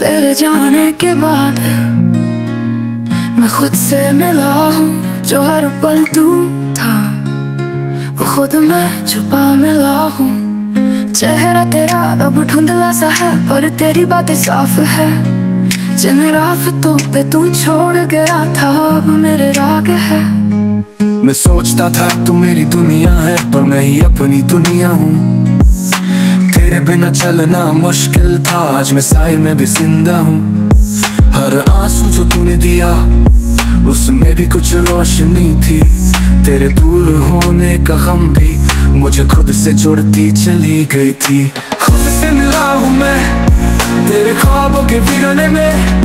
तेरे जाने के बाद मैं खुद से मिला हूँ। जो हर पल तू था वो खुद में छुपा मिला हूँ। चेहरा तेरा अब धुंधला सा है पर तेरी बातें साफ है। जिन रास्तों पे तू छोड़ गया था अब मेरे राग है। मैं सोचता था तू मेरी दुनिया है पर मैं ही अपनी दुनिया हूँ। तेरे बिना चलना मुश्किल था, आज मैं साए में भी जिंदा हूँ। हर आंसू जो तूने दिया उसमें भी कुछ रोशनी थी। तेरे दूर होने का गम भी मुझे खुद से जुड़ती चली गई थी। खुद से मिला हूँ मैं तेरे ख्वाबों के बिगड़ने में।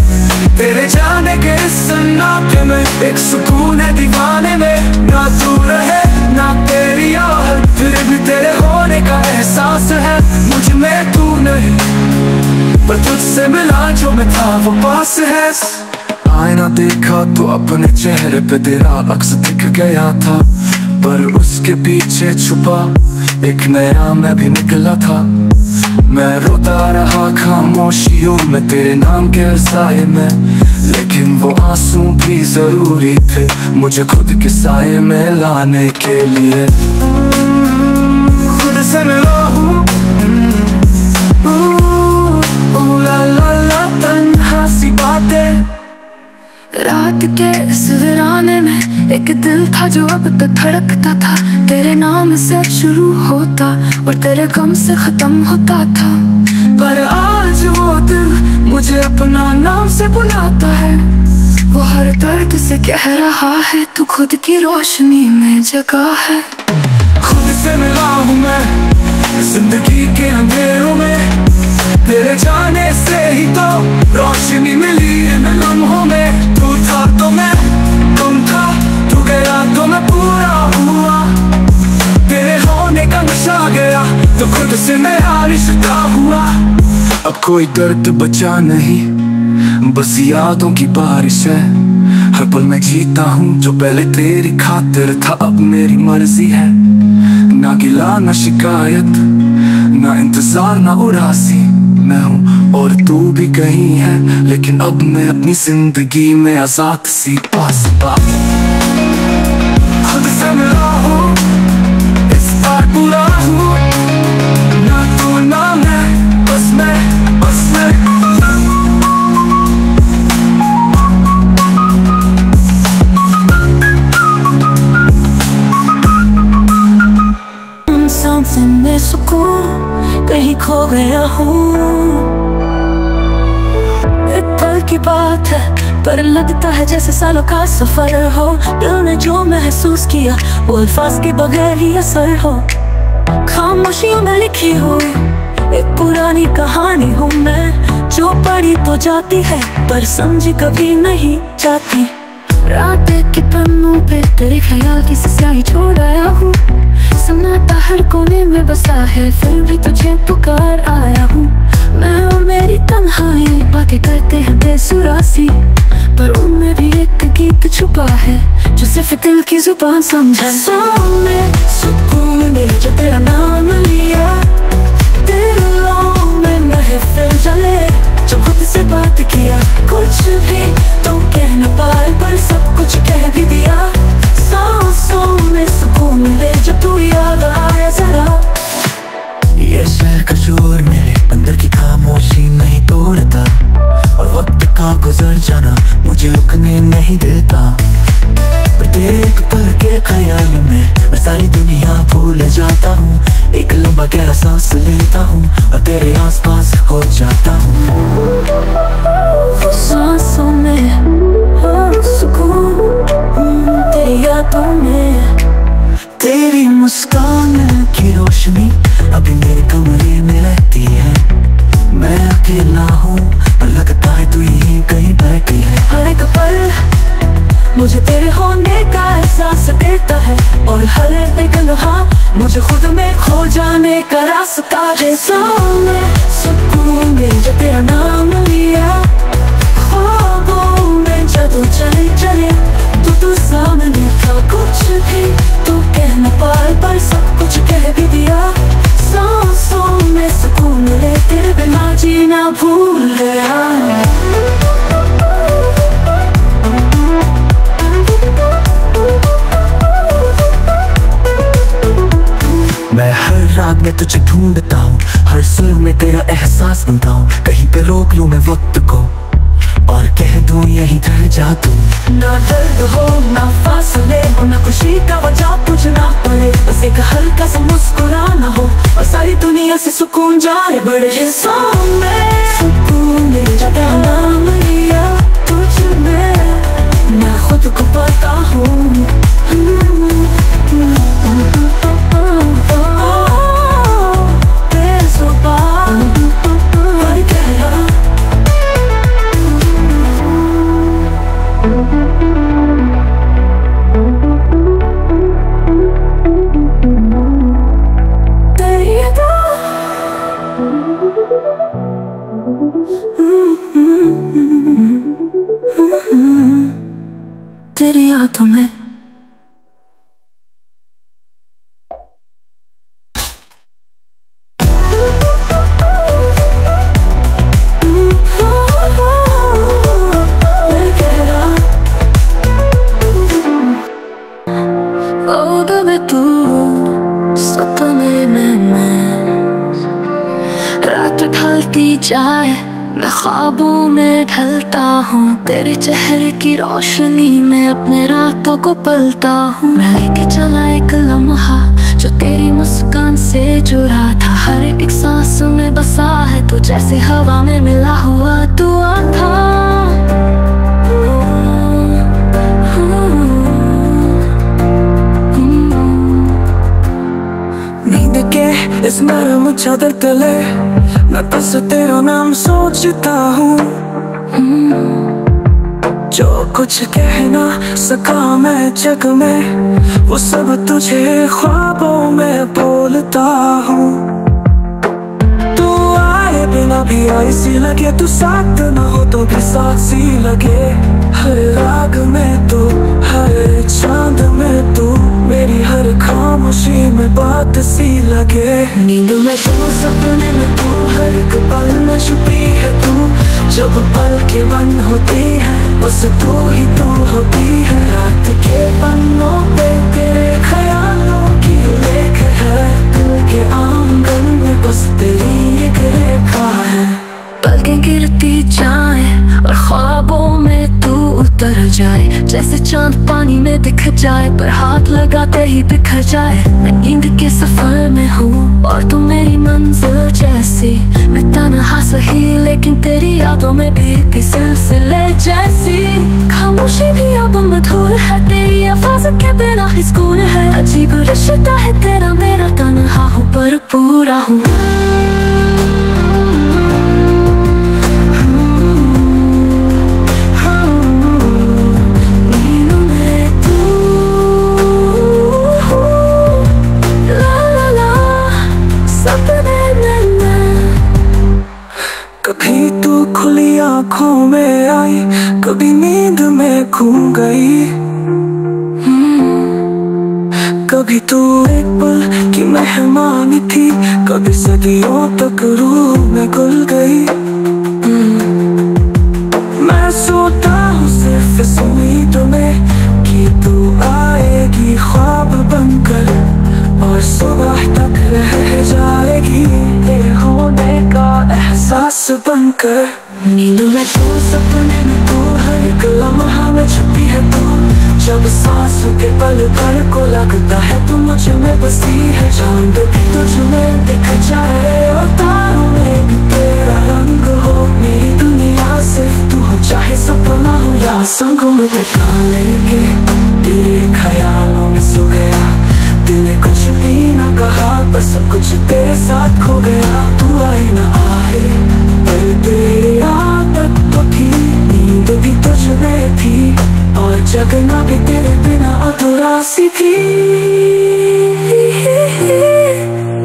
तेरे जाने के सन्नाटे में एक सुकून है दीवाने में। ना तू रहे ना तेरी याद, फिर भी तेरे होने का एहसास है मुझ में। तू नहीं पर तुझसे मिला जो मैं था वो पास है। आईना देखा तो अपने चेहरे पे तेरा अक्स दिख गया था, पर उसके पीछे छुपा एक नया मैं भी निकला था। मैं रोता रहा खामोशियों में तेरे नाम के साए में, लेकिन वो आंसू भी जरूरी थे मुझे खुद के साए में लाने के लिए। खुद से मिला हूँ ला ला ला तन्हा सी बातें। रात के इस वीराने में एक दिल था जो अब तक धड़कता था। तेरे नाम से शुरू होता और तेरे गम से खत्म होता था। पर आज वो दिल मुझे अपना नाम से बुलाता है। वो हर दर्द से कह रहा है तू खुद की रोशनी में जगा है। खुद से मिला हूँ मैं जिंदगी के अंधेरों में। तेरे जाने से ही तो रोशनी मिली है मैं लम्हों में। तू था तो मैं, तुम था, तू गया तो मैं पूरा हुआ। तेरे होने का नशा गया तो खुद से मेरा रिश्ता हुआ। अब कोई दर्द बचा नहीं, बस यादों की बारिश है। हर पल मैं जीता हूँ जो पहले तेरी खातिर था अब मेरी मर्जी है। ना गिला ना शिकायत ना इंतजार ना उदासी। मैं हूँ और तू भी कहीं है, लेकिन अब मैं अपनी जिंदगी में आजाद सी पास पास। खुद से मिला हूँ इस बार पूरा हूँ। ना तू ना मैं, बस मैं, बस मैं। Something में सुकून कहीं खो गया हूँ। एक पल की बात है पर लगता है जैसे सालों का सफर हो। दिल ने जो महसूस किया वो अल्फाज के बगैर ही असर हो। खामोशियों में लिखी हुई एक पुरानी कहानी हूँ मैं, जो पढ़ी तो जाती है पर समझी कभी नहीं जाती। रात के पन्नों पे तेरे ख्याल की स्याही छोड़ आया हूँ। सन्नाटा हर कोने में बसा है फिर भी तुझे पुकार आया हूँ। मैं और मेरी तन्हाई बातें करते हैं बेसुरासी, पर उनमें भी एक गीत छुपा है जो सिर्फ दिल की जुबान समझे। सामने सुकून में जो तेरा नाम लिया, दिलों में महफिल जले जो खुद से बात किया। कुछ भी तो कह न पाए पर सब कुछ कह भी दिया। सांसों में सुकून मिले जब तू याद आया जरा। ये शहर का शोर मेरे अंदर की खामोशी नहीं तोड़ता, और वक्त का गुजर जाना मुझे रुकने नहीं देता। प्रत्येक पल के ख्याल में मैं सारी दुनिया भूल जाता हूँ। एक लंबा गहरा सांस लेता हूँ और तेरे आसपास खो जाता हूँ। सांसों में सुकून तेरी यादों में। तेरी मुस्कान की रोशनी अभी मेरे कमरे में रहती है। मैं अकेला हूँ पर लगता है तू यहीं कहीं बैठी है। हर एक पल मुझे तेरे होने का एहसास देता है, और हर एक लम्हा मुझे खुद में खो जाने का रास्ता है। सामने सुकून में जो तेरा नाम लिया, ख्वाबों में जादू चले चले तू सामने था। कुछ भी तो कह न पाए पर सब कुछ कह भी दिया। सांसों में सुकून ले तेरे बिना जीना भूल गया। ढूंढता हूँ, हर सुर में तेरा एहसास बनता हूँ। कहीं पे रोक लूँ मैं वक्त को और कह दूँ यहीं ठहर जा तू। ना दर्द हो ना फासले हो, ना खुशी का वजह तुझ ना पड़े, बस एक हल्का सा मुस्कुराना हो और सारी दुनिया से सुकून जाए। बड़े हिस्सों में सुकून मिल जाता, नाम लिया तुझ में मैं खुद को पाता हूँ। तेरी यादों में तू सपने में रात ढलती जाए, मैं ख्वाबों में ढलता हूँ। तेरे चेहरे की रोशनी में अपने रातों को पलता हूँ। मैं लेके चला एक लम्हा जो तेरी मुस्कान से जुड़ा था, हर एक सांस में बसा है तू, जैसे हवा में मिला हुआ दुआ था। नींद के इस नरम चादर तले मैं बस तेरा नाम सोचता हूँ। जो कुछ कहना सका मैं जग में, वो सब तुझे ख्वाबों में बोलता हूँ। तू आए बिना भी आई सी लगे, तू साथ न हो तो भी साथ सी लगे। हर राग में तू, हर चांद में तू, मेरी हर खामोशी में बात सी लगे। नींद में तू, सपने में तू, हर एक पल में छुपी है तू। जब पल के बंद होती है बस तू ही तू होती है। रात के पन्नों पे तेरे ख्यालों की लेख है, दिल के आंगन में बस तेरी एक रेखा है। पलकें गिरती जाए और ख्वाबों में तू उतर जाए, जैसे चांद पानी में दिख जाए पर हाथ लगाते ही बिखर जाए। मैं नींद के सफर में हूँ और तू मेरी मंजिल जैसी, मैं तन्हा सही लेकिन तेरी यादों में भी सिलसिले जैसी। खामोशी भी अब मधुर है, तेरी आवाज़ के बिना ही सुकून है। अजीब रिश्ता है तेरा मेरा, तन्हा हूँ पर पूरा हूँ। कभी तू खुली आँखों में आई, कभी नींद में खो गई। कभी तू एक पल की मेहमानी थी, कभी सदियों तक रूह में घुल गई। मैं सोता हूँ सिर्फ इस उम्मीद में कि तू आएगी ख्वाब बनकर और सुबह तक रह जाएगी तेरे होने का एहसास बनकर। नींद में तू, सपने में तू, हर एक लम्हा में छुपी है तू। जब सांसों के पल भर को लगता है तू मुझ में बसी है। चांद भी तुझ में दिख जाए और तारों में भी तेरा रंग हो। मेरी दुनिया सिर्फ तू हो, चाहे सपना हो या संगों में बिता लेंगे। तेरे ख्यालों में सो गया, दिल ने कुछ भी ना कहा, बस सब कुछ तेरे साथ खो गया। तू आए ना आए पर तेरी आदत तो थी, नींद भी तुझ में थी और जगना भी तेरे बिना अधूरा सी थी।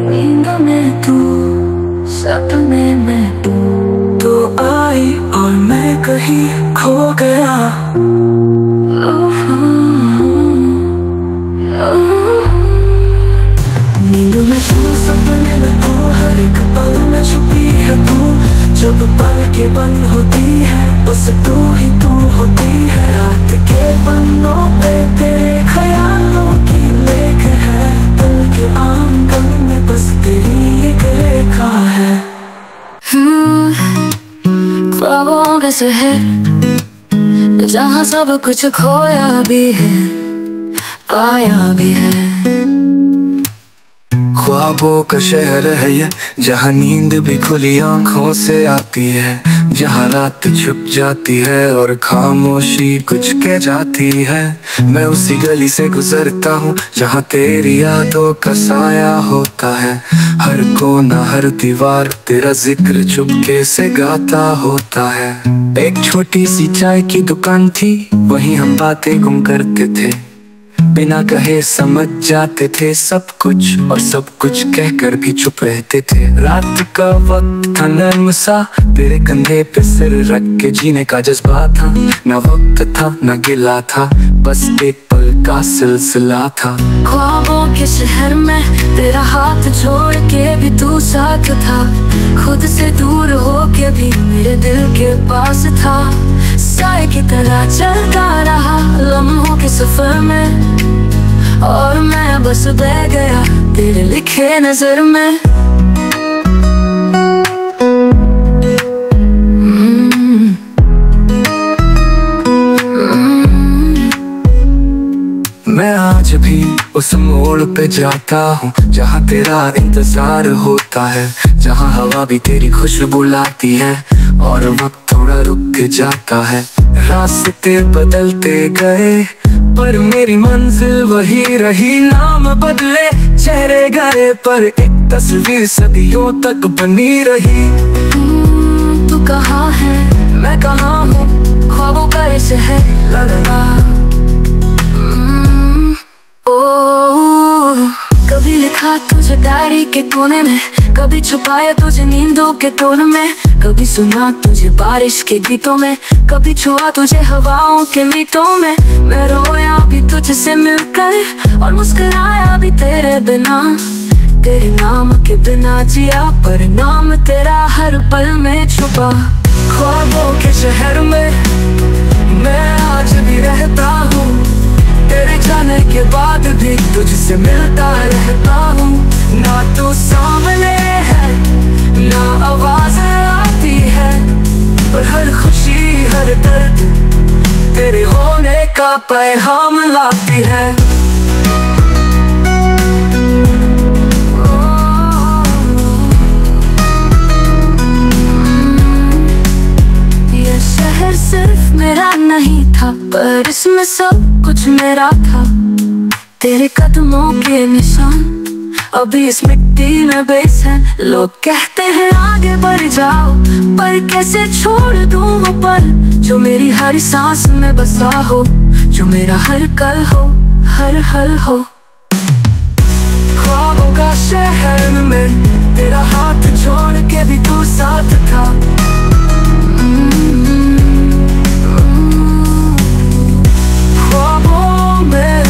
नींद में तू, सपने में तू आई और मैं कहीं खो गया। नींद में तू, सपने में तू, हर एक पल में छुपी है तू। जब पल के बंद होती है बस तू ही तू होती है। रात के पन्नों पे तेरे ख्यालों की लेख है, दिल के आंगन में बस तेरी एक कहाँ है। ख्वाबों का शहर जहाँ सब कुछ खोया भी है पाया भी है। ख्वाबों का शहर है ये, जहाँ नींद भी खुली आंखों से आती है, जहाँ रात छुप जाती है और खामोशी कुछ कह जाती है। मैं उसी गली से गुजरता हूँ जहाँ तेरी यादों का साया होता है। हर कोना हर दीवार तेरा जिक्र चुपके से गाता होता है। एक छोटी सी चाय की दुकान थी, वहीं हम बातें गुम करते थे, बिना कहे समझ जाते थे सब कुछ, और सब कुछ कहकर भी चुप रहते थे। रात का वक्त था नर्म सा, तेरे कंधे पे सिर रख के जीने का जज्बा था। न वक्त था न गिला था, बस एक पल का सिलसिला था। ख्वाबों के शहर में तेरा हाथ छोड़ के भी तू साथ था, खुद से दूर हो के भी मेरे दिल के पास था। साए की तरह चलता रहा लम्हों के सफर में, और मैं बस बह गया तेरे लिखे नजर में। मैं आज भी उस मोड़ पे जाता हूँ जहाँ तेरा इंतजार होता है, जहाँ हवा भी तेरी खुशबू लाती है और वक्त थोड़ा रुक जाता है। रास्ते बदलते गए पर मेरी मंजिल वही रही, नाम बदले चेहरे गए पर एक तस्वीर सदियों तक बनी रही। तू कहाँ है मैं कहाँ हूँ, ख्वाबों का ये शहर लगा। कभी लिखा तुझे डायरी के कोने में, कभी छुपाया तुझे नींदों के टोन में, कभी सुना तुझे बारिश के गीतों में, कभी छुआ तुझे हवाओं के मीठों में। मैं रोया भी तुझसे मिलकर और मुस्कुराया भी तेरे बिना, तेरे नाम के बिना जिया पर नाम तेरा हर पल में छुपा। ख्वाबों के शहर में मैं आज भी रहता हूँ, तेरे जाने के बाद भी तुझसे मिलता रहता हूँ। ना तू सामने है ना आवाज आती है, पर हर खुशी हर दर्द तेरे होने का पैगाम लाती है। ये शहर सिर्फ मेरा नहीं था, पर इसमें सब कुछ मेरा था। तेरे कदमों के निशान अभी इस मिट्टी में बेस है। लोग कहते हैं आगे बढ़ जाओ, पर कैसे छोड़ दूं वो पल जो मेरी हर सांस में बसा हो, जो मेरा हर कल हो हर हल हो। ख्वाबों का शहर में तेरा हाथ छोड़ के भी तू साथ था। ख्वाबों में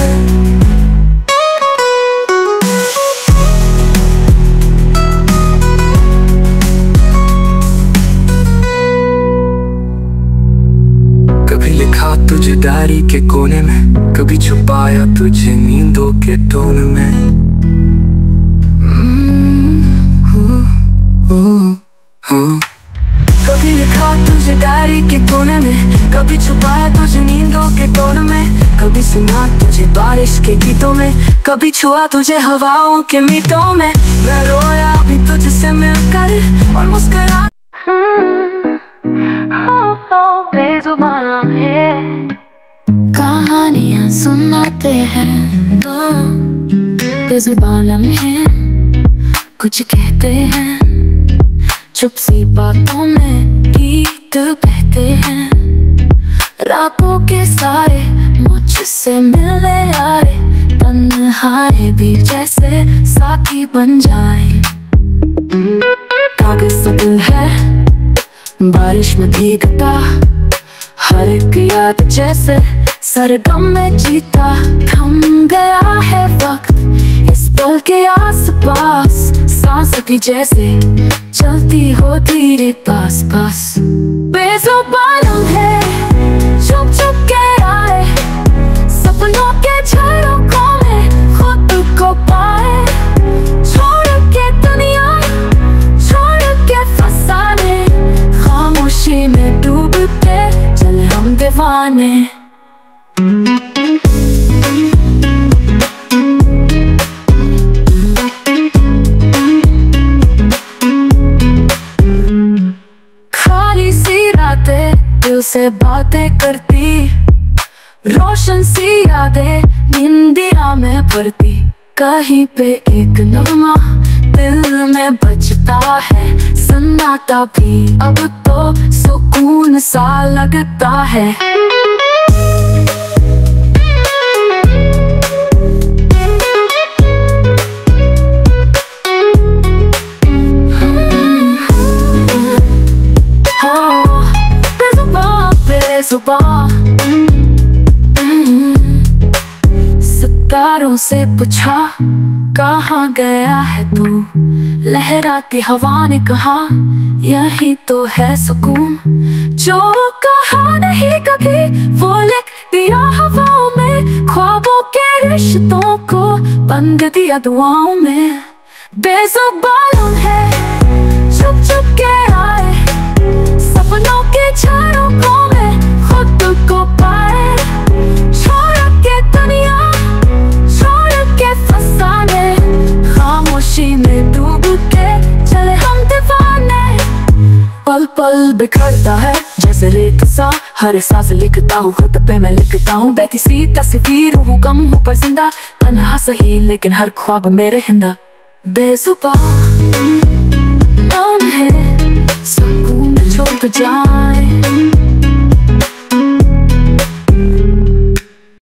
कभी लिखा तुझे डायरी के कोने में, कभी छुपाया तुझे नींदों के टोन में। कभी लिखा तुझे डायरी के कोने में, कभी छुपाया तुझे नींदों के टोन में, कभी सुना तुझे बारिश के गीतों में, कभी छुआ तुझे हवाओं के मीठों में। मैं रोया भी तुझसे मिलकर और मुस्कुरा। बेजुबान है कहानियां सुनाते हैं, बेजुबान है कुछ कहते हैं, चुप सी बातों में गीत बहते हैं। रातों के सारे मुझसे मिलने आए, तन्हाई भी जैसे साथी बन जाए। कागज सा दिल है बारिश में भीगता, हर एक याद जैसे सरगम में जीता। थम गया है वक्त इस पल के आस पास, सांस भी जैसे चलती हो धीरे पास पास। बेजुबान है चुप चुप के आए, सपनों के झरोखों में खुद को पाए। छोड़ के दुनिया दीवाने। खाली सी रातें दिल से बातें करती, रोशन सी यादें निंदिया में भरती। कहीं पे एक नगमा दिल में बजता है, सन्नाटा भी अब तो सुकून सा लगता है। बेजुबां सितारों से पूछा कहाँ गया है तू, लहराती हवा ने कहा यही तो है सुकून। जो कहा नहीं कभी वो लिख दिया हवाओं में, ख्वाबों के रिश्तों को बंद दिया दुआओं में। बेजुबान है चुप चुप के आए, सपनों के झरोखों में खुद को पाए। छोड़ के दुनिया छोड़ के फसाने, खामोशी में डूब के चले हम दीवाने। पल पल बिखरता है जैसे रेत सा, हर सांस लिखता हूँ खुद पे मैं लिखता हूँ। बहती सी तस्वीर हूँ कम हूँ पर जिंदा, तन्हा सही लेकिन हर ख्वाब मेरे हिंदा। बेजुबान है सुकून छूट जाए।